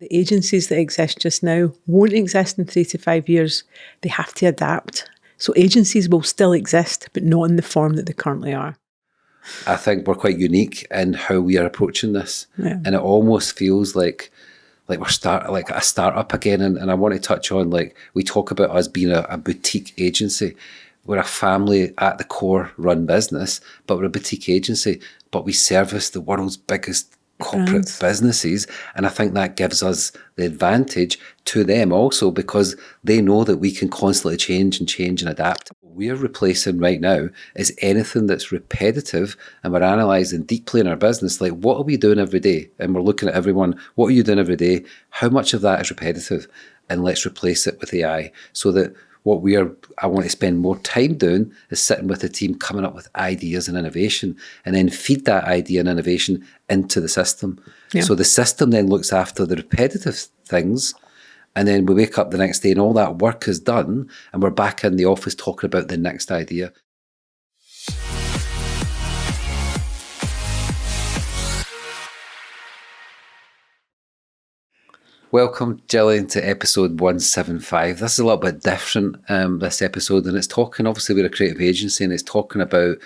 The agencies that exist just now won't exist in 3 to 5 years. They have to adapt. So agencies will still exist, but not in the form that they currently are. I think we're quite unique in how we are approaching this. Yeah. And it almost feels like we're like a startup again. And I want to touch on, like, we talk about us being a boutique agency. We're a family at the core run business, but we're a boutique agency, but we service the world's biggest corporate businesses. And I think that gives us the advantage to them also, because they know that we can constantly change and adapt. What we're replacing right now is anything that's repetitive, and we're analysing deeply in our business, like, what are we doing every day? And we're looking at everyone, what are you doing every day? How much of that is repetitive? And let's replace it with AI, so that I want to spend more time doing is sitting with the team, coming up with ideas and innovation, and then feed that idea and innovation into the system. Yeah. So the system then looks after the repetitive things, and then we wake up the next day and all that work is done, and we're back in the office talking about the next idea. Welcome, Gillian, to episode 175. This is a little bit different, this episode, and it's talking, obviously we're a creative agency, and it's talking about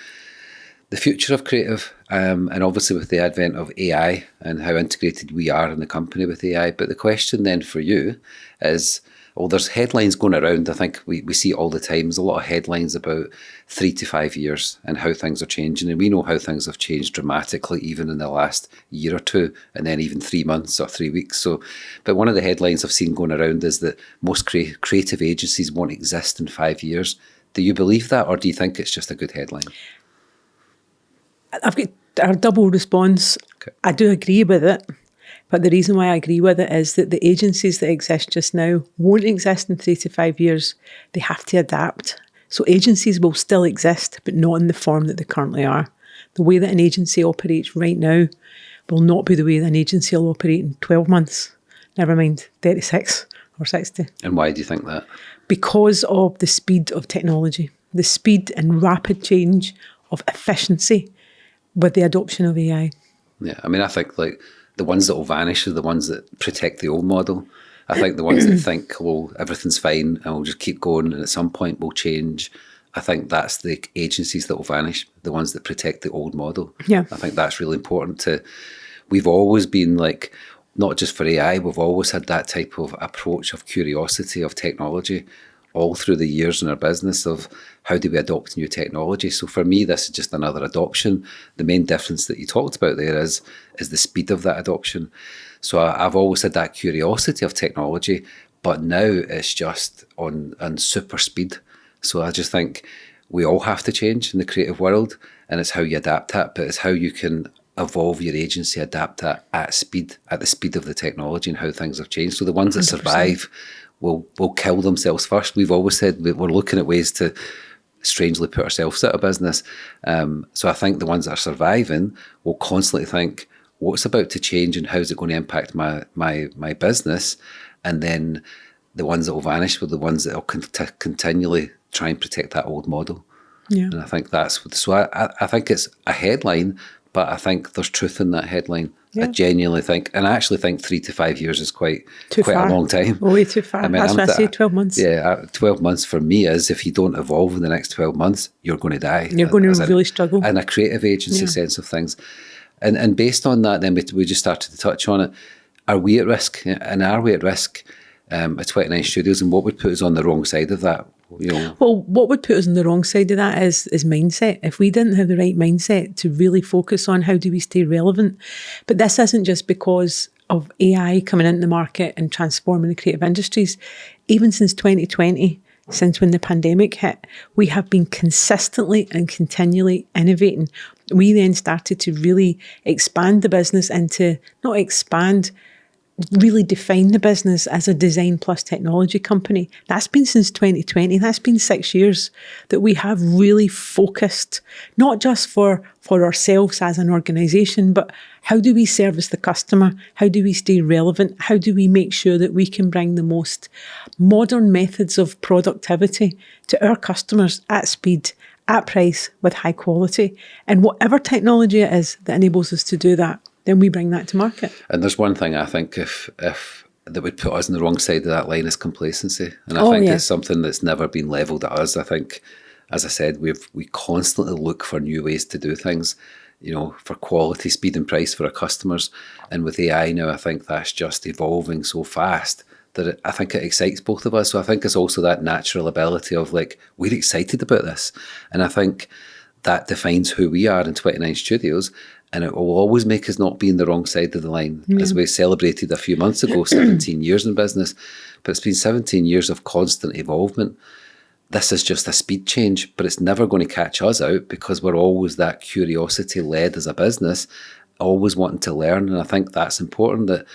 the future of creative, and obviously with the advent of AI and how integrated we are in the company with AI. But the question then for you is, well, there's headlines going around. I think we see it all the time. There's a lot of headlines about 3 to 5 years and how things are changing. And we know how things have changed dramatically, even in the last year or two, and then even 3 months or 3 weeks. But one of the headlines I've seen going around is that most creative agencies won't exist in 5 years. Do you believe that, or do you think it's just a good headline? I've got a double response. Okay. I do agree with it. But the reason why I agree with it is that the agencies that exist just now won't exist in 3 to 5 years. They have to adapt. So agencies will still exist, but not in the form that they currently are. The way that an agency operates right now will not be the way that an agency will operate in 12 months, never mind 36 or 60. And why do you think that? Because of the speed of technology, the speed and rapid change of efficiency with the adoption of AI. Yeah, I mean, I think like the ones that will vanish are the ones that protect the old model. I think the ones that think, well, everything's fine and we'll just keep going and at some point we'll change. I think that's the agencies that will vanish, the ones that protect the old model. Yeah. I think that's really important we've always been like, not just for AI, we've always had that type of approach of curiosity of technology all through the years in our business of how do we adopt new technology. So for me, this is just another adoption. The main difference that you talked about there is the speed of that adoption. So I've always had that curiosity of technology, but now it's just on super speed. So I just think we all have to change in the creative world, and it's how you adapt that, but it's how you can evolve your agency, adapt that at the speed of the technology and how things have changed. So the ones that 100%. survive will kill themselves first. We've always said we're looking at ways to strangely put ourselves out of business. So I think the ones that are surviving will constantly think, what's about to change and how's it going to impact my business? And then the ones that will vanish will the ones that will continually try and protect that old model. Yeah. And I think I think it's a headline, but I think there's truth in that headline. Yeah. I genuinely think, and I actually think 3 to 5 years is quite a long time. Way too far. I mean, that's what I say, 12 months. Yeah, 12 months for me is if you don't evolve in the next 12 months, you're going to die. You're going to really struggle. In a creative agency sense of things. And based on that, then we just started to touch on it. Are we at risk? And are we at risk at 29 Studios? And what would put us on the wrong side of that? You know? Well, what would put us on the wrong side of that is mindset. If we didn't have the right mindset to really focus on how do we stay relevant. But this isn't just because of AI coming into the market and transforming the creative industries. Even since 2020, since when the pandemic hit, we have been consistently and continually innovating. We then started to really expand the business really define the business as a design plus technology company. That's been since 2020. That's been 6 years that we have really focused, not just for ourselves as an organisation, but how do we service the customer? How do we stay relevant? How do we make sure that we can bring the most modern methods of productivity to our customers at speed, at price, with high quality? And whatever technology it is that enables us to do that, then we bring that to market. And there's one thing I think if that would put us on the wrong side of that line is complacency. And I Oh, think yeah. it's something that's never been levelled at us. I think, as I said, we constantly look for new ways to do things, for quality, speed and price for our customers. And with AI now, I think that's just evolving so fast that I think it excites both of us. So I think it's also that natural ability of like, we're excited about this. And I think that defines who we are in 29 Studios. And it will always make us not be in the wrong side of the line. As we celebrated a few months ago, 17 years in business. But it's been 17 years of constant evolvement. This is just a speed change, but it's never going to catch us out because we're always that curiosity led as a business, always wanting to learn. And I think that's important, that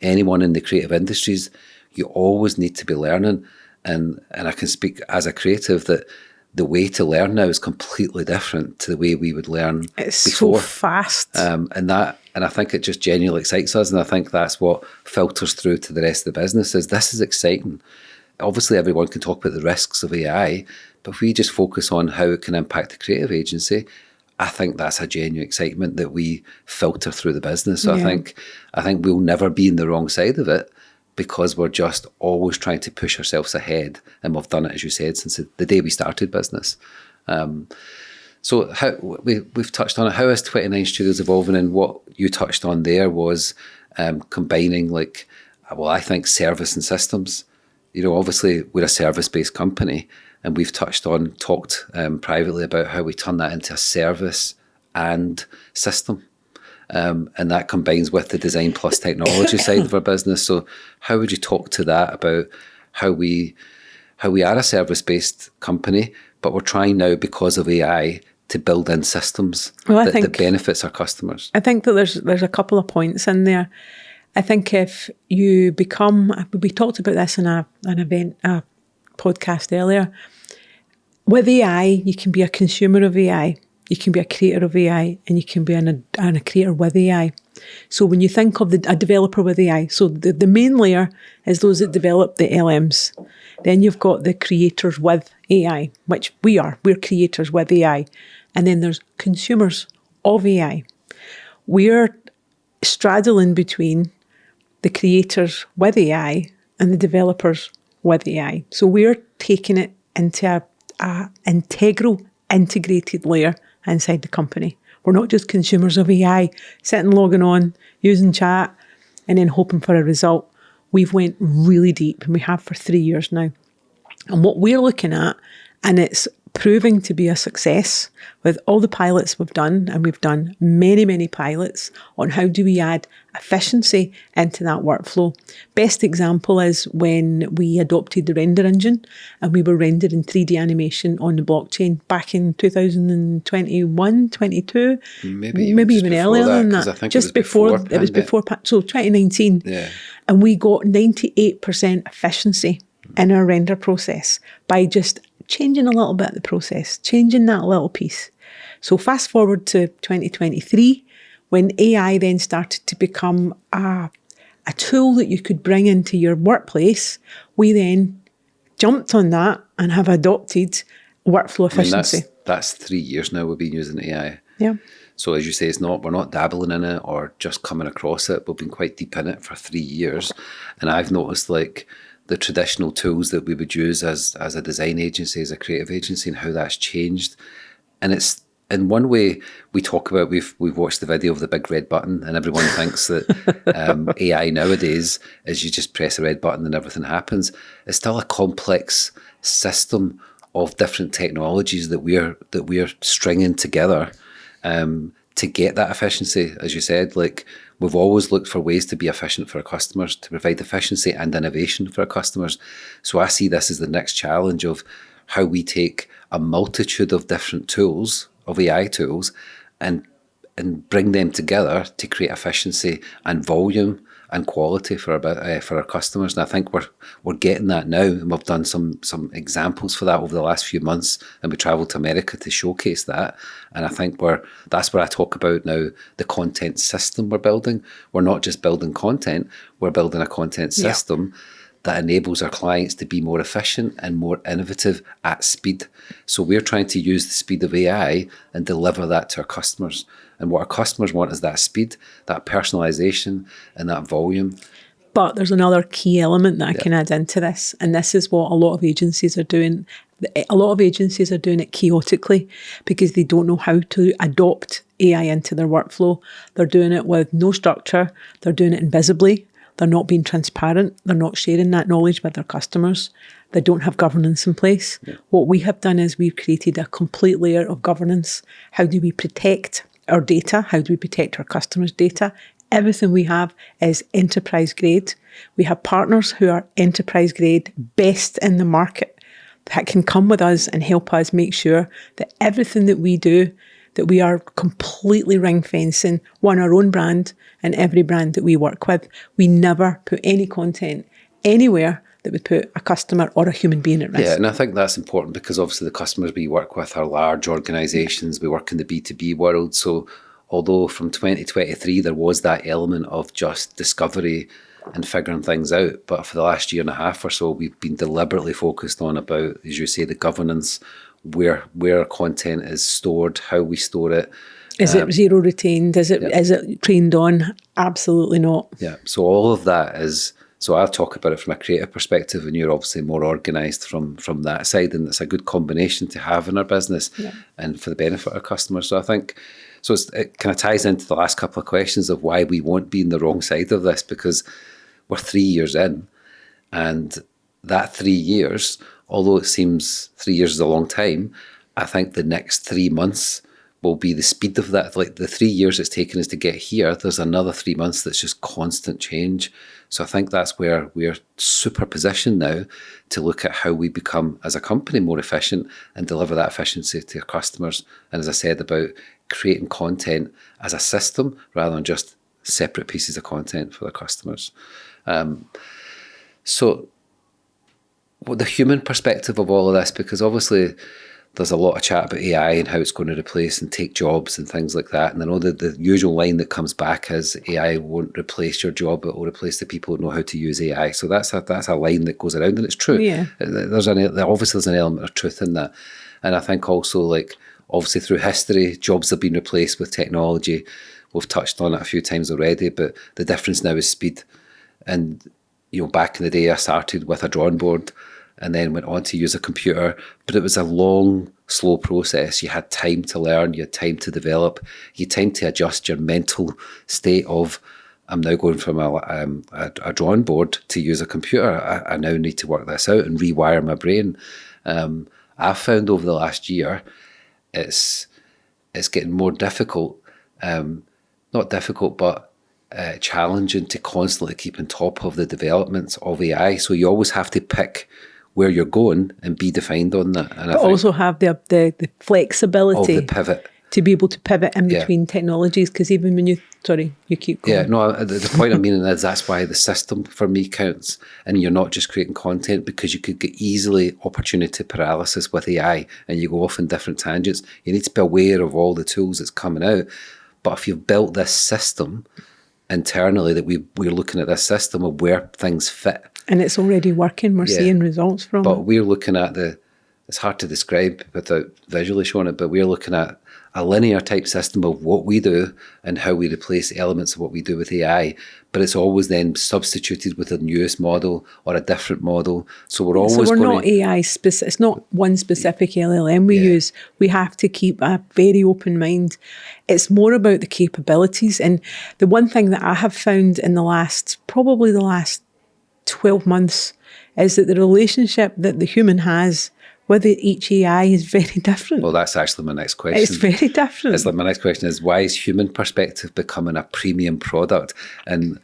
anyone in the creative industries, you always need to be learning. And I can speak as a creative that the way to learn now is completely different to the way we would learn It's before. so fast. And I think it just genuinely excites us. And I think that's what filters through to the rest of the business is this is exciting. Obviously, everyone can talk about the risks of AI, but if we just focus on how it can impact the creative agency, I think that's a genuine excitement that we filter through the business. So I think we'll never be in the wrong side of it because we're just always trying to push ourselves ahead. And we've done it, as you said, since the day we started business. So how we've touched on it. How is 29 Studios evolving? And what you touched on there was combining I think service and systems. Obviously we're a service-based company, and we've talked privately about how we turn that into a service and system. And that combines with the design plus technology side of our business. So how would you talk to that about how we are a service-based company, but we're trying now because of AI to build in systems that benefits our customers? I think that there's a couple of points in there. I think if you we talked about this in an event, a podcast earlier. With AI, you can be a consumer of AI, you can be a creator of AI, and you can be a creator with AI. So when you think of a developer with AI, so the main layer is those that develop the LMs. Then you've got the creators with AI, which we are. We're creators with AI. And then there's consumers of AI. We're straddling between the creators with AI and the developers with AI. So we're taking it into a integral, integrated layer inside the company. We're not just consumers of AI, sitting, logging on, using chat, and then hoping for a result. We've went really deep, and we have for 3 years now. And what we're looking at, and it's proving to be a success with all the pilots we've done, and we've done many, many pilots on how do we add efficiency into that workflow. Best example is when we adopted the render engine and we were rendering 3D animation on the blockchain back in 2021, 22, maybe even earlier than that. I think just it was before, so 2019. Yeah. And we got 98% efficiency in our render process by just changing a little bit of the process, changing that little piece. So fast forward to 2023, when AI then started to become a tool that you could bring into your workplace, we then jumped on that and have adopted workflow efficiency. That's 3 years now we've been using AI. Yeah. So as you say, we're not dabbling in it or just coming across it. We've been quite deep in it for 3 years. And I've noticed the traditional tools that we would use as a design agency, as a creative agency, and how that's changed. And it's, in one way, we talk about, we've watched the video of the big red button, and everyone thinks that AI nowadays is you just press a red button and everything happens. It's still a complex system of different technologies that we're stringing together to get that efficiency. As you said, we've always looked for ways to be efficient for our customers, to provide efficiency and innovation for our customers. So I see this as the next challenge of how we take a multitude of different tools, of AI tools, and bring them together to create efficiency and volume and quality for our customers. And I think we're getting that now, and we've done some examples for that over the last few months, and we travelled to America to showcase that. And I think that's where I talk about now the content system we're building. We're not just building content, we're building a content system that enables our clients to be more efficient and more innovative at speed. So we're trying to use the speed of AI and deliver that to our customers. And what our customers want is that speed, that personalization, and that volume. But there's another key element that I can add into this, and this is what a lot of agencies are doing. A lot of agencies are doing it chaotically because they don't know how to adopt AI into their workflow. They're doing it with no structure. They're doing it invisibly. They're not being transparent. They're not sharing that knowledge with their customers. They don't have governance in place. Yeah. What we have done is we've created a complete layer of governance. How do we protect our data? How do we protect our customers' data? Everything we have is enterprise grade. We have partners who are enterprise grade, best in the market, that can come with us and help us make sure that everything that we do, that we are completely ring fencing, our own brand and every brand that we work with. We never put any content anywhere that would put a customer or a human being at risk. Yeah, and I think that's important because obviously the customers we work with are large organisations. We work in the B2B world. So although from 2023 there was that element of just discovery and figuring things out, but for the last year and a half or so, we've been deliberately focused on about, as you say, the governance, where our content is stored, how we store it. Is it zero retained? Is it trained on? Absolutely not. Yeah, so all of that is... So I'll talk about it from a creative perspective, and you're obviously more organised from that side, and it's a good combination to have in our business and for the benefit of our customers. So I think, it kind of ties into the last couple of questions of why we won't be in the wrong side of this, because we're 3 years in, and that 3 years, although it seems 3 years is a long time, I think the next 3 months will be the speed of that. Like the 3 years it's taken us to get here, there's another 3 months that's just constant change. So I think that's where we're super positioned now to look at how we become as a company more efficient and deliver that efficiency to our customers. And as I said, about creating content as a system rather than just separate pieces of content for the customers. So the human perspective of all of this, because obviously there's a lot of chat about AI and how it's going to replace and take jobs and things like that. And I know that the usual line that comes back is AI won't replace your job, it will replace the people who know how to use AI. So that's a line that goes around, and it's true. Yeah. Obviously there's an element of truth in that. And I think also, like, obviously through history, jobs have been replaced with technology. We've touched on it a few times already, but the difference now is speed. And, back in the day, I started with a drawing board and then went on to use a computer, but it was a long, slow process. You had time to learn, you had time to develop, you had time to adjust your mental state of, I'm now going from a drawing board to use a computer. I now need to work this out and rewire my brain. I've found over the last year, it's getting more difficult, not difficult, but challenging to constantly keep on top of the developments of AI. So you always have to pick where you're going and be defined on that. And but also have the flexibility of the pivot. To be able to pivot in between technologies, because even when you keep going. Yeah, no, the point I'm meaning is that's why the system for me counts, and you're not just creating content, because you could get easily opportunity paralysis with AI and you go off in different tangents. You need to be aware of all the tools that's coming out. But if you've built this system internally, that we're looking at this system of where things fit. And it's already working, we're seeing results from it. But we're looking at it's hard to describe without visually showing it, but we're looking at a linear type system of what we do and how we replace elements of what we do with AI. But it's always then substituted with a newest model or a different model. So we're always not AI specific. It's not one specific LLM we use. We have to keep a very open mind. It's more about the capabilities. And the one thing that I have found in probably the last 12 months is that the relationship that the human has with each AI is very different. Well, that's actually my next question. It's very different. It's like my next question is, why is human perspective becoming a premium product? And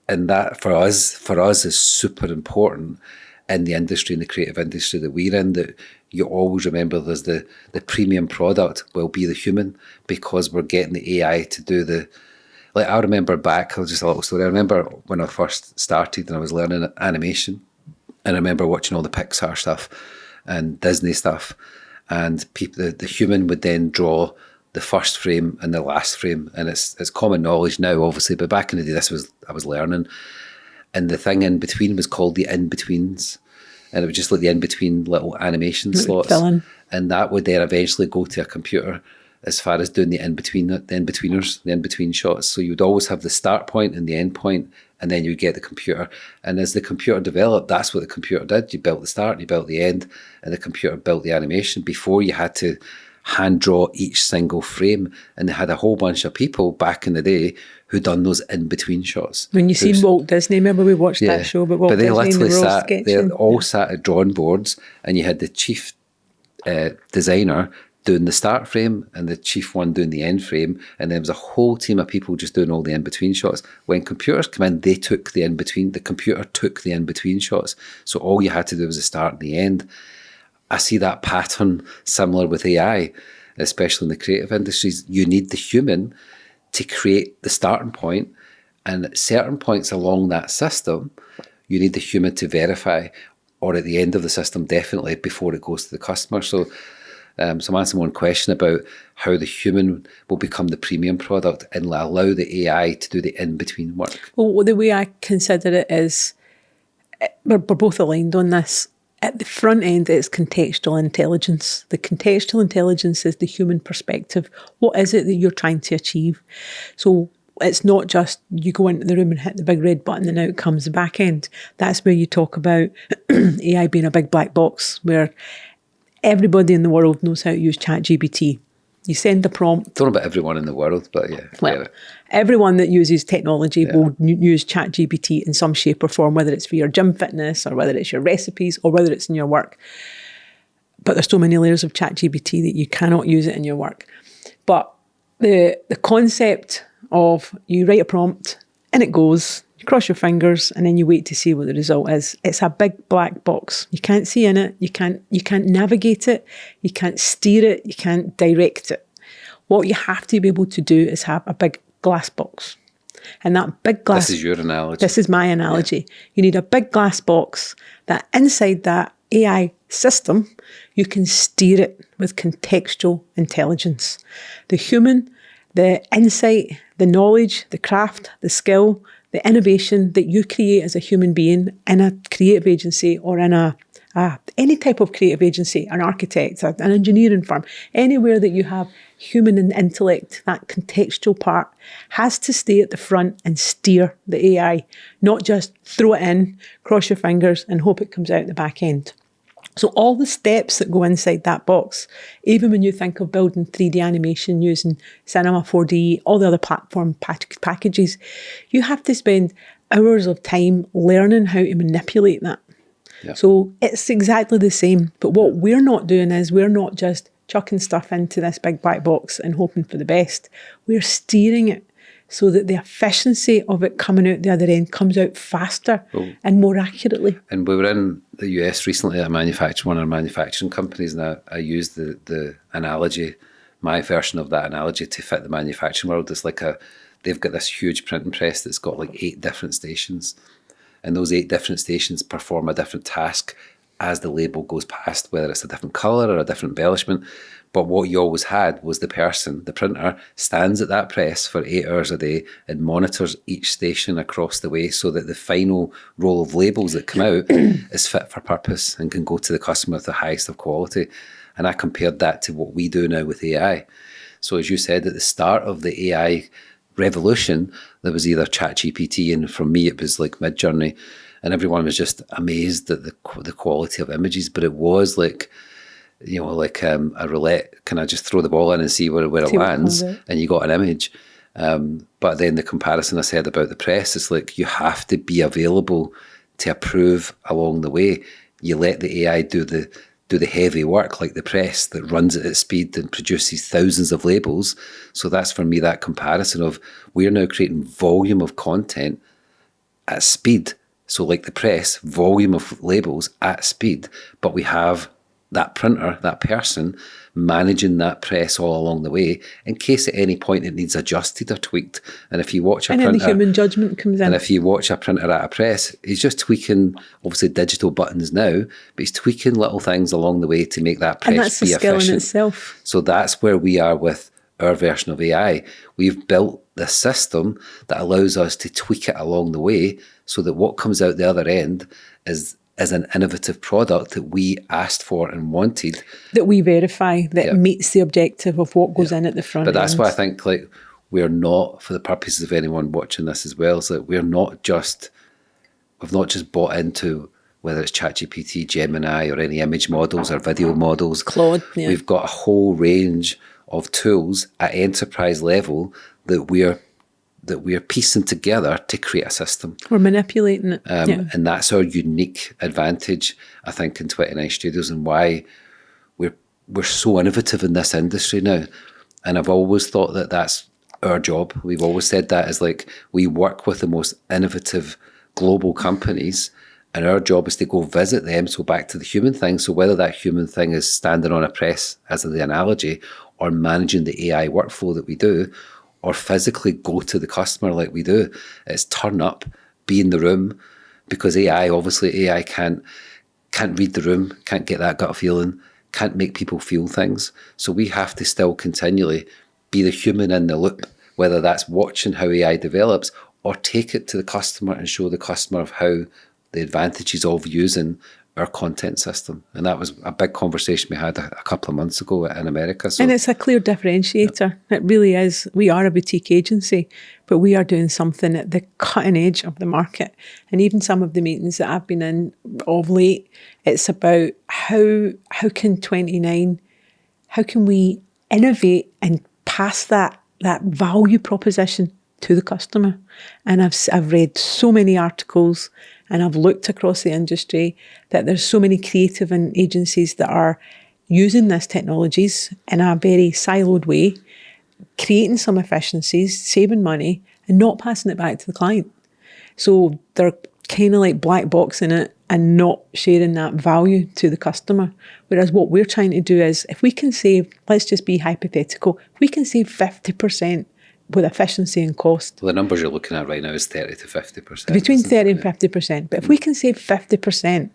that for us is super important in the industry, in the creative industry that we're in, that you always remember there's the premium product will be the human, because we're getting the AI to do like I remember back, just a little story. I remember when I first started and I was learning animation, and I remember watching all the Pixar stuff and Disney stuff, and people, the human would then draw the first frame and the last frame, and it's common knowledge now, obviously, but back in the day, I was learning, and the thing in between was called the in-betweens, and it was just like the in-between little animation slots, and that would then eventually go to a computer as far as doing the in-betweeners, the in-between shots. So you would always have the start point and the end point and then you get the computer. And as the computer developed, that's what the computer did. You built the start, you built the end, and the computer built the animation. Before, you had to hand draw each single frame, and they had a whole bunch of people back in the day who done those in-between shots. When you seen Walt Disney, remember we watched that show about Walt they Disney and the literally Royal sat, Sketching? they all sat at drawing boards, and you had the chief designer doing the start frame and the chief one doing the end frame, and there was a whole team of people just doing all the in-between shots. When computers come in, they took the in-between, the computer took the in-between shots. So all you had to do was the start and the end. I see that pattern similar with AI, especially in the creative industries. You need the human to create the starting point, and at certain points along that system, you need the human to verify, or at the end of the system, definitely before it goes to the customer. So I'm answering one question about how the human will become the premium product and allow the AI to do the in-between work. Well, the way I consider it is, we're both aligned on this. At the front end, it's contextual intelligence. The contextual intelligence is the human perspective. What is it that you're trying to achieve? So it's not just you go into the room and hit the big red button and out comes the back end. That's where you talk about AI being a big black box, where everybody in the world knows how to use ChatGPT. You send a prompt. Don't know about everyone in the world, but yeah. Well, everyone that uses technology will use ChatGPT in some shape or form, whether it's for your gym fitness or whether it's your recipes or whether it's in your work. But there's so many layers of ChatGPT that you cannot use it in your work. But the concept of you write a prompt and it goes, you cross your fingers and then you wait to see what the result is. It's a big black box. You can't see in it. You can't navigate it. You can't steer it. You can't direct it. What you have to be able to do is have a big glass box. And that big glass... This is your analogy. This is my analogy. Yeah. You need a big glass box that inside that AI system, you can steer it with contextual intelligence. The human, the insight, the knowledge, the craft, the skill, the innovation that you create as a human being in a creative agency or in any type of creative agency, an architect, an engineering firm, anywhere that you have human and intellect, that contextual part has to stay at the front and steer the AI, not just throw it in, cross your fingers and hope it comes out the back end. So all the steps that go inside that box, even when you think of building 3D animation using Cinema 4D, all the other platform packages, you have to spend hours of time learning how to manipulate that. Yeah. So it's exactly the same. But what we're not doing is we're not just chucking stuff into this big black box and hoping for the best. We're steering it so that the efficiency of it coming out the other end comes out faster and more accurately. And we were in the US recently at one of our manufacturing companies, and I used the analogy, my version of that analogy to fit the manufacturing world. It's like they've got this huge printing press that's got like 8 different stations, and those 8 different stations perform a different task as the label goes past, whether it's a different colour or a different embellishment. But what you always had was the person, the printer, stands at that press for 8 hours a day and monitors each station across the way so that the final roll of labels that come out is fit for purpose and can go to the customer with the highest of quality. And I compared that to what we do now with AI. So as you said, at the start of the AI revolution, there was either ChatGPT, and for me it was like Midjourney, and everyone was just amazed at the quality of images. But it was like, you know, like a roulette. Can I just throw the ball in and see where it lands? And you got an image. But then the comparison I said about the press, it's like you have to be available to approve along the way. You let the AI do the heavy work, like the press that runs at its speed and produces thousands of labels. So that's for me that comparison of we're now creating volume of content at speed. So like the press, volume of labels at speed, but we have that printer, that person, managing that press all along the way in case at any point it needs adjusted or tweaked. And if you watch a printer... And then the human judgment comes in. And if you watch a printer at a press, he's just tweaking, obviously, digital buttons now, but he's tweaking little things along the way to make that press be efficient. And that's the skill in itself. So that's where we are with our version of AI. We've built the system that allows us to tweak it along the way so that what comes out the other end is an innovative product that we asked for and wanted. That we verify that meets the objective of what goes in at the front end. But that's why I think like we're not, for the purposes of anyone watching this as well, is that we've not just bought into whether it's ChatGPT, Gemini, or any image models or video models. Claude, yeah. We've got a whole range of tools at enterprise level that we're piecing together to create a system. We're manipulating it. And that's our unique advantage, I think, in 29 Studios, and why we're so innovative in this industry now. And I've always thought that that's our job. We've always said that as like, we work with the most innovative global companies, and our job is to go visit them. So back to the human thing. So whether that human thing is standing on a press, as the analogy, or managing the AI workflow that we do, or physically go to the customer like we do, it's turn up, be in the room, because AI can't read the room, can't get that gut feeling, can't make people feel things. So we have to still continually be the human in the loop, whether that's watching how AI develops or take it to the customer and show the customer of how the advantages of using our content system. And that was a big conversation we had a couple of months ago in America. So, and it's a clear differentiator. Yeah. It really is. We are a boutique agency, but we are doing something at the cutting edge of the market. And even some of the meetings that I've been in of late, it's about how can 29, how can we innovate and pass that value proposition to the customer. And I've read so many articles, and I've looked across the industry that there's so many creative and agencies that are using these technologies in a very siloed way, creating some efficiencies, saving money, and not passing it back to the client. So they're kind of like black boxing it and not sharing that value to the customer. Whereas what we're trying to do is, if we can save, let's just be hypothetical, if we can save 50% with efficiency and cost. Well, the numbers you're looking at right now is 30 to 50%. Between 30 and 50%. But if we can save 50%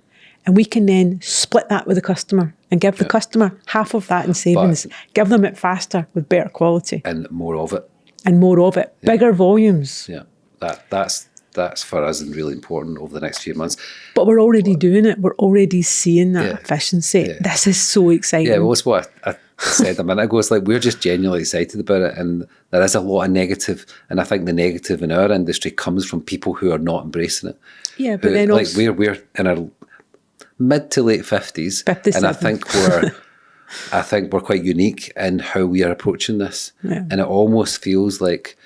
and we can then split that with the customer and give the customer half of that in savings, give them it faster with better quality. And more of it. Bigger volumes. Yeah, that's for us and really important over the next few months. But we're already doing it. We're already seeing that efficiency. Yeah. This is so exciting. Yeah, well, that's what I said a minute ago. It's like, we're just genuinely excited about it, and there is a lot of negative, and I think the negative in our industry comes from people who are not embracing it. Yeah, but then like also, we're in our mid to late 50s, 57. And I think we're quite unique in how we are approaching this. Yeah. And it almost feels like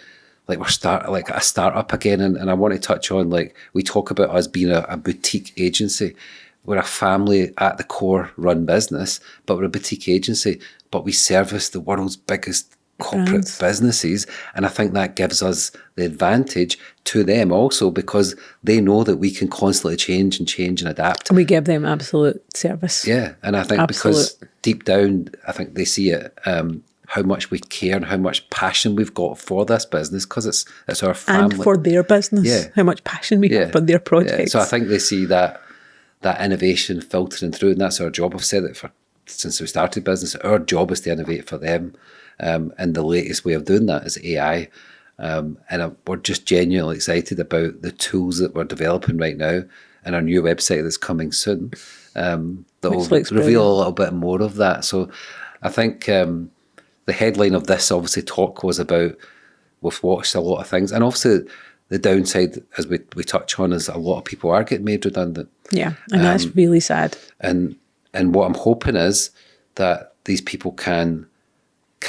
we're a startup again. And I want to touch on, like, we talk about us being a boutique agency. We're a family at the core run business, but we're a boutique agency, but we service the world's biggest corporate businesses. And I think that gives us the advantage to them also, because they know that we can constantly change and adapt. And we give them absolute service. Yeah. And I think because deep down, I think they see it, how much we care and how much passion we've got for this business, because it's our family. And for their business, how much passion we have for their projects. So I think they see that innovation filtering through, and that's our job. I've said it since we started business. Our job is to innovate for them, and the latest way of doing that is AI. We're just genuinely excited about the tools that we're developing right now, and our new website that's coming soon. That will reveal a little bit more of that. So I think the headline of this obviously talk was about, we've watched a lot of things, and obviously the downside, as we touch on, is a lot of people are getting made redundant. Yeah, and that's really sad. And what I'm hoping is that these people can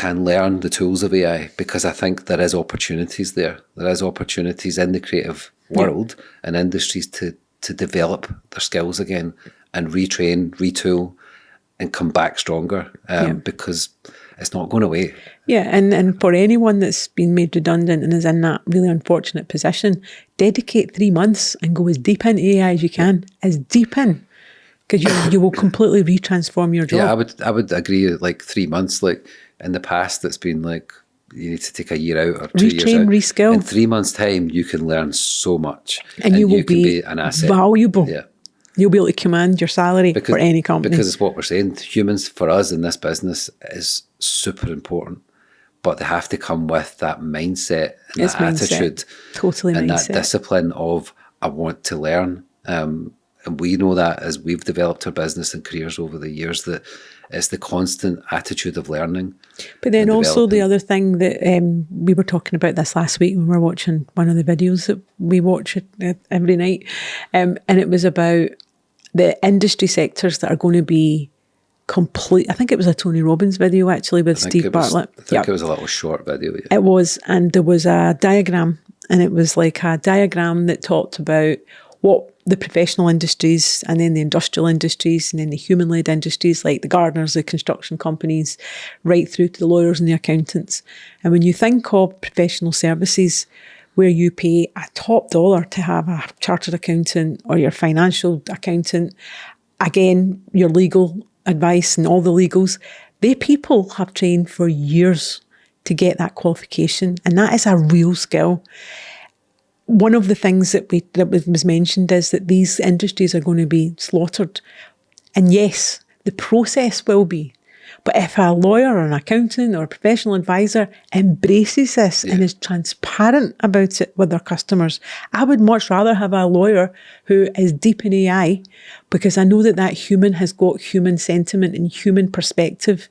learn the tools of AI, because I think there is opportunities there. There is opportunities in the creative world and industries to develop their skills again and retrain, retool, and come back stronger, because it's not going away. Yeah, and for anyone that's been made redundant and is in that really unfortunate position, dedicate 3 months and go as deep into AI as you can, as deep in, because you will completely retransform your job. Yeah, I would agree. Like 3 months, like in the past, it's been like you need to take a year out or 2 years out. Retrain, reskill. In 3 months' time, you can learn so much, and you will be an asset. Valuable. Yeah. You'll be able to command your salary for any company. Because it's what we're saying. Humans, for us in this business, is super important. But they have to come with that mindset and that attitude. Totally and mindset. that discipline of, I want to learn. And and we know that as we've developed our business and careers over the years, that it's the constant attitude of learning. But then also the other thing that we were talking about this last week when we were watching one of the videos that we watch every night, and it was about the industry sectors that are going to be complete. I think it was a Tony Robbins video actually with Steve Bartlett. I think it was a little short video. Yeah. It was, and there was a diagram, and it was like a diagram that talked about what the professional industries and then the industrial industries and then the human-led industries like the gardeners, the construction companies, right through to the lawyers and the accountants. And when you think of professional services where you pay a top dollar to have a chartered accountant or your financial accountant, again, your legal advice and all the legals, they people have trained for years to get that qualification, and that is a real skill. One of the things that was mentioned is that these industries are going to be slaughtered. And yes, the process will be. But if a lawyer or an accountant or a professional advisor embraces this and is transparent about it with their customers, I would much rather have a lawyer who is deep in AI, because I know that that human has got human sentiment and human perspective,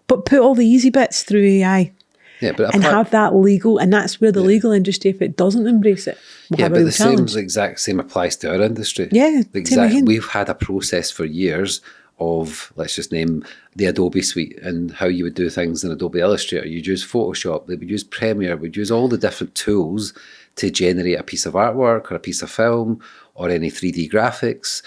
but put all the easy bits through AI. Yeah, but and have that legal, and that's where the legal industry, if it doesn't embrace it, will have a real challenge. The exact same applies to our industry. Yeah, we've had a process for years of, let's just name the Adobe suite and how you would do things in Adobe Illustrator. You'd use Photoshop, they would use Premiere, we'd use all the different tools to generate a piece of artwork or a piece of film or any 3D graphics.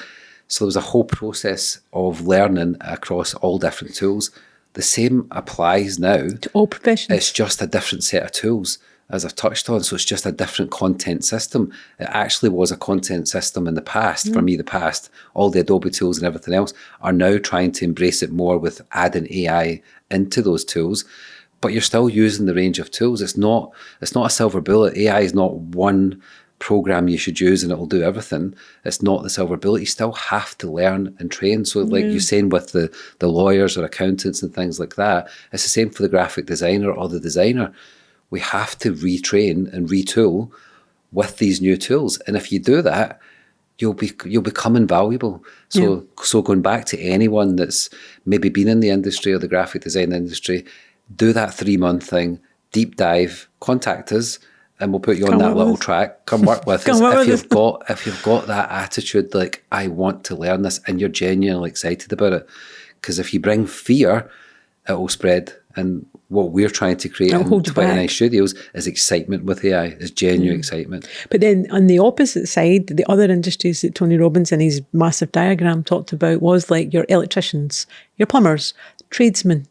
So there was a whole process of learning across all different tools. The same applies now to all professions. It's just a different set of tools, as I've touched on. So it's just a different content system. It actually was a content system in the past. For me, the past, all the Adobe tools and everything else are now trying to embrace it more with adding AI into those tools. But you're still using the range of tools. It's not a silver bullet. AI is not one program you should use and it'll do everything. It's not the silver bullet. You still have to learn and train. So like you're saying with the lawyers or accountants and things like that, it's the same for the graphic designer or the designer. We have to retrain and retool with these new tools. And if you do that, you'll become invaluable. So going back to anyone that's maybe been in the industry or the graphic design industry, do that 3-month thing, deep dive, contact us, and we'll put you on that little track. Come work with us. If you've got that attitude, like, I want to learn this, and you're genuinely excited about it. Because if you bring fear, it will spread. And what we're trying to create in 29 Studios is excitement with AI, is genuine excitement. But then on the opposite side, the other industries that Tony Robbins in his massive diagram talked about was like your electricians, your plumbers, tradesmen,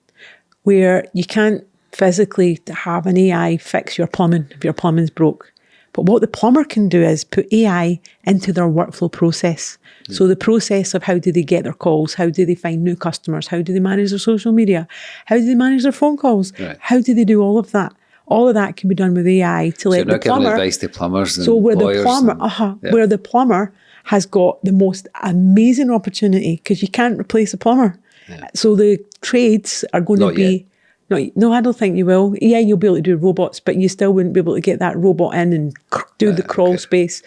where you can't physically have an AI fix your plumbing if your plumbing's broke. But what the plumber can do is put AI into their workflow process. So the process of how do they get their calls, how do they find new customers, how do they manage their social media, how do they manage their phone calls, how do they do all of that? All of that can be done with AI to let the plumber. So you're not giving advice to plumbers and so where lawyers. Where the plumber has got the most amazing opportunity, because you can't replace a plumber. Yeah. So the trades are going to be... No, I don't think you will. Yeah, you'll be able to do robots, but you still wouldn't be able to get that robot in and do the crawl space.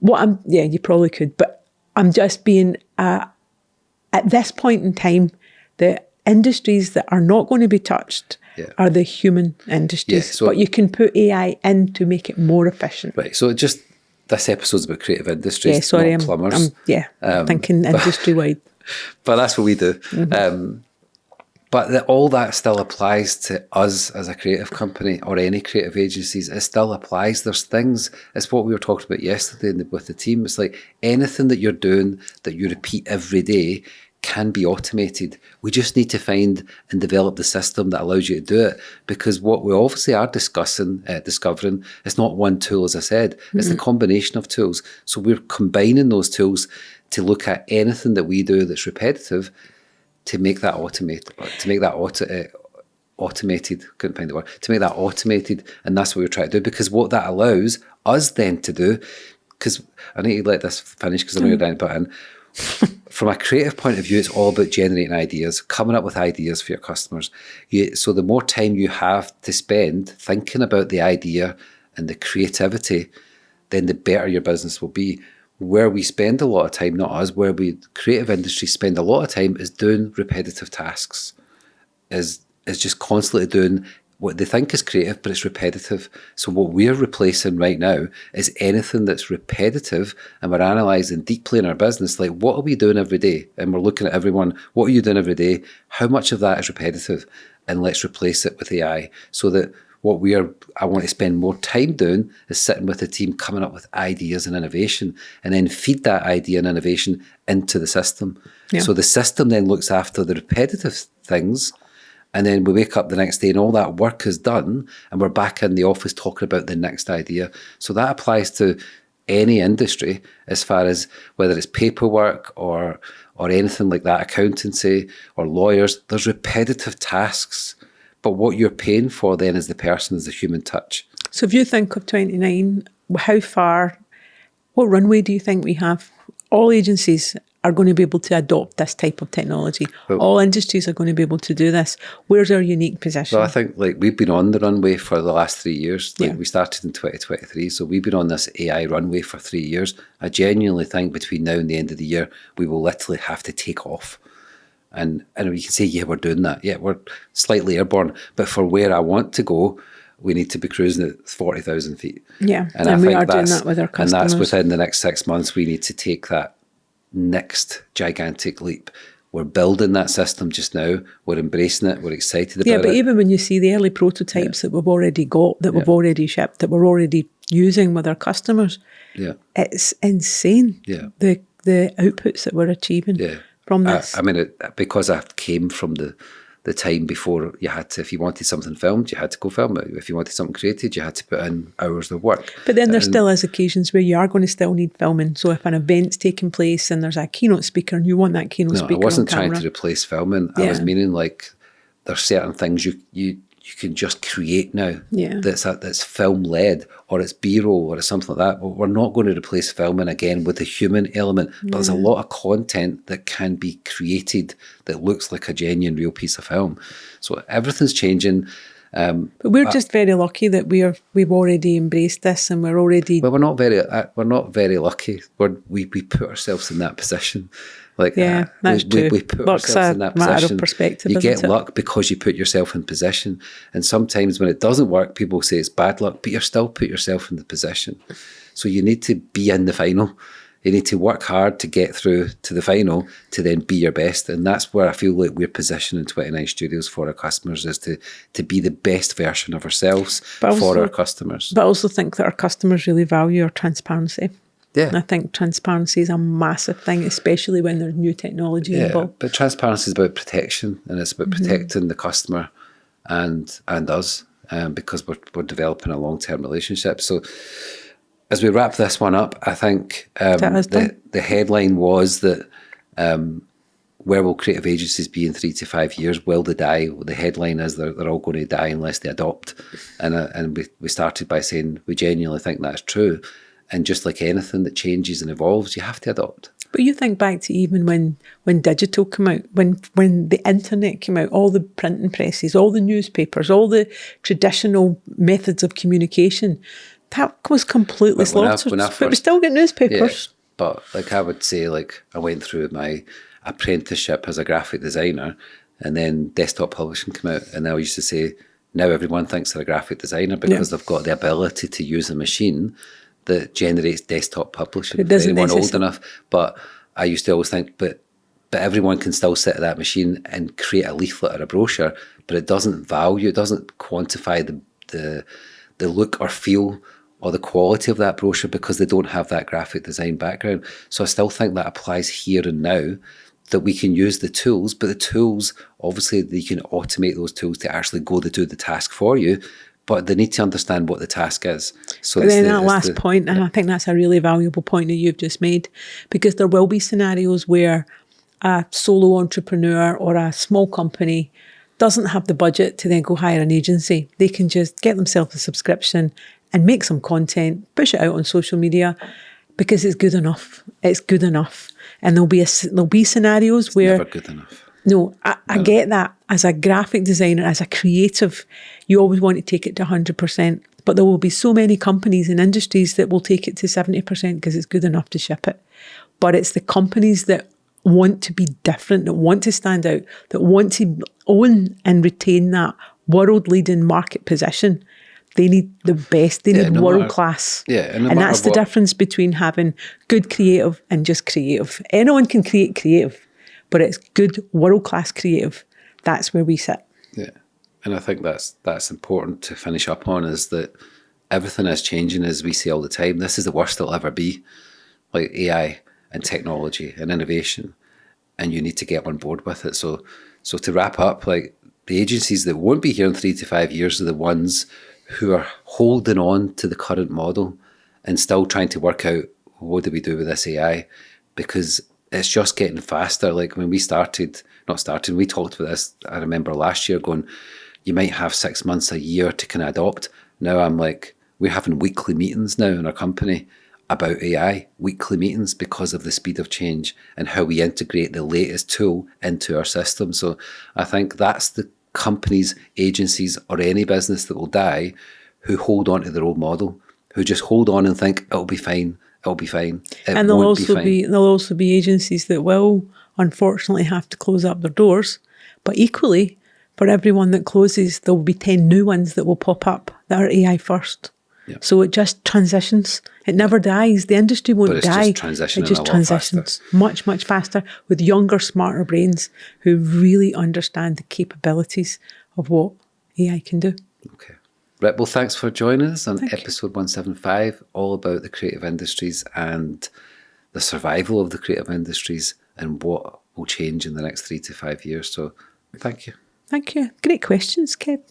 You probably could, but I'm just being, at this point in time, the industries that are not going to be touched are the human industries, but you can put AI in to make it more efficient. Right, so this episode's about creative industries, not plumbers. I'm thinking industry-wide. But that's what we do. But all that still applies to us as a creative company or any creative agencies. It still applies. There's things, it's what we were talking about yesterday with the team. It's like anything that you're doing that you repeat every day can be automated. We just need to find and develop the system that allows you to do it. Because what we obviously are discovering, it's not one tool, as I said. It's the combination of tools. So we're combining those tools to look at anything that we do that's repetitive, to make that automated, couldn't find the word, to make that automated. And that's what we're trying to do, because what that allows us then to do, because I need to let this finish because I know you're down to put in. From a creative point of view, it's all about generating ideas, coming up with ideas for your customers. So the more time you have to spend thinking about the idea and the creativity, then the better your business will be. where we spend a lot of time, not us, where we creative industry spend a lot of time is doing repetitive tasks, is just constantly doing what they think is creative, but it's repetitive. So what we're replacing right now is anything that's repetitive, and we're analysing deeply in our business, like, what are we doing every day? And we're looking at everyone, what are you doing every day? How much of that is repetitive? And let's replace it with AI, so that what I want to spend more time doing is sitting with the team, coming up with ideas and innovation, and then feed that idea and innovation into the system. Yeah. So the system then looks after the repetitive things, and then we wake up the next day and all that work is done, and we're back in the office talking about the next idea. So that applies to any industry, as far as whether it's paperwork or anything like that, accountancy or lawyers. There's repetitive tasks, but what you're paying for then is the person, is the human touch. So if you think of 29, what runway do you think we have? All agencies are going to be able to adopt this type of technology. Well, all industries are going to be able to do this. Where's our unique position? Well, I think we've been on the runway for the last 3 years. We started in 2023, so we've been on this AI runway for 3 years. I genuinely think between now and the end of the year, we will literally have to take off. And you can say, yeah, we're doing that. Yeah, we're slightly airborne. But for where I want to go, we need to be cruising at 40,000 feet. Yeah, and we are doing that with our customers. And that's within the next 6 months, we need to take that next gigantic leap. We're building that system just now. We're embracing it. We're excited about it. Yeah, but even when you see the early prototypes that we've already got, that we've already shipped, that we're already using with our customers, it's insane, the outputs that we're achieving. Yeah. From this. I mean, because I came from the time before you had to, if you wanted something filmed, you had to go film it. If you wanted something created, you had to put in hours of work. But then there still is occasions where you are going to still need filming. So if an event's taking place and there's a keynote speaker and you want that keynote speaker on camera. I wasn't trying to replace filming. I was meaning, like, there's certain things you can just create now that's film-led, or it's B-roll, or it's something like that. But we're not going to replace filming again with the human element. But there's a lot of content that can be created that looks like a genuine, real piece of film. So everything's changing. But we're just very lucky that we've already embraced this, and we're already. But we're not very lucky. We put ourselves in that position. That's true. We put ourselves in that position. Matter of perspective. You get luck because you put yourself in position. And sometimes when it doesn't work, people say it's bad luck, but you're still put yourself in the position. So you need to be in the final. You need to work hard to get through to the final to then be your best. And that's where I feel like we're positioning 29 Studios for our customers, is to be the best version of ourselves for our customers. But I also think that our customers really value our transparency. Yeah. And I think transparency is a massive thing, especially when there's new technology involved. But transparency is about protection, and it's about protecting the customer and us, because we're developing a long-term relationship. So as we wrap this one up, I think the headline was that where will creative agencies be in 3 to 5 years? Will they die? Well, the headline is they're all going to die unless they adopt. And we started by saying we genuinely think that's true. And just like anything that changes and evolves, you have to adopt. But you think back to even when digital came out, when the internet came out, all the printing presses, all the newspapers, all the traditional methods of communication, that was completely slaughtered. But we still get newspapers. Yeah, but I would say, I went through my apprenticeship as a graphic designer, and then desktop publishing came out, and I used to say, now everyone thinks they're a graphic designer because they've got the ability to use a machine that generates desktop publishing. It doesn't for anyone old enough. But I used to always think, but everyone can still sit at that machine and create a leaflet or a brochure, but it doesn't quantify the look or feel or the quality of that brochure because they don't have that graphic design background. So I still think that applies here and now, that we can use the tools, but the tools, obviously, you can automate those tools to actually go to do the task for you, but they need to understand what the task is. So but then that last point, and I think that's a really valuable point that you've just made, because there will be scenarios where a solo entrepreneur or a small company doesn't have the budget to then go hire an agency. They can just get themselves a subscription and make some content, push it out on social media, because it's good enough. It's good enough. And there'll be scenarios where... It's never good enough. No, I get that. As a graphic designer, as a creative, you always want to take it to 100%. But there will be so many companies and industries that will take it to 70% because it's good enough to ship it. But it's the companies that want to be different, that want to stand out, that want to own and retain that world-leading market position. They need the best. They need world-class. And that's the difference between having good creative and just creative. Anyone can create creative, but it's good world-class creative. That's where we sit. Yeah. And I think that's important to finish up on, is that everything is changing, as we say all the time. This is the worst it'll ever be, like AI and technology and innovation, and you need to get on board with it. So to wrap up, like, the agencies that won't be here in 3 to 5 years are the ones who are holding on to the current model and still trying to work out, what do we do with this AI? Because it's just getting faster. Like, when we we talked about this, I remember last year going, you might have 6 months, a year to kind of adopt. Now I'm like, we're having weekly meetings now in our company about AI, weekly meetings, because of the speed of change and how we integrate the latest tool into our system. So I think that's the companies, agencies, or any business that will die, who hold on to their old model, who just hold on and think it'll be fine, it'll be fine. And there'll also be agencies that will unfortunately have to close up their doors. But equally, for everyone that closes, there will be 10 new ones that will pop up that are AI first. Yep. So it just transitions. It never dies. The industry won't die. It just transitions much, much faster with younger, smarter brains who really understand the capabilities of what AI can do. Okay. Right. Well, thanks for joining us on episode 175, all about the creative industries and the survival of the creative industries and what will change in the next 3 to 5 years. So thank you. Thank you. Great questions, Kev.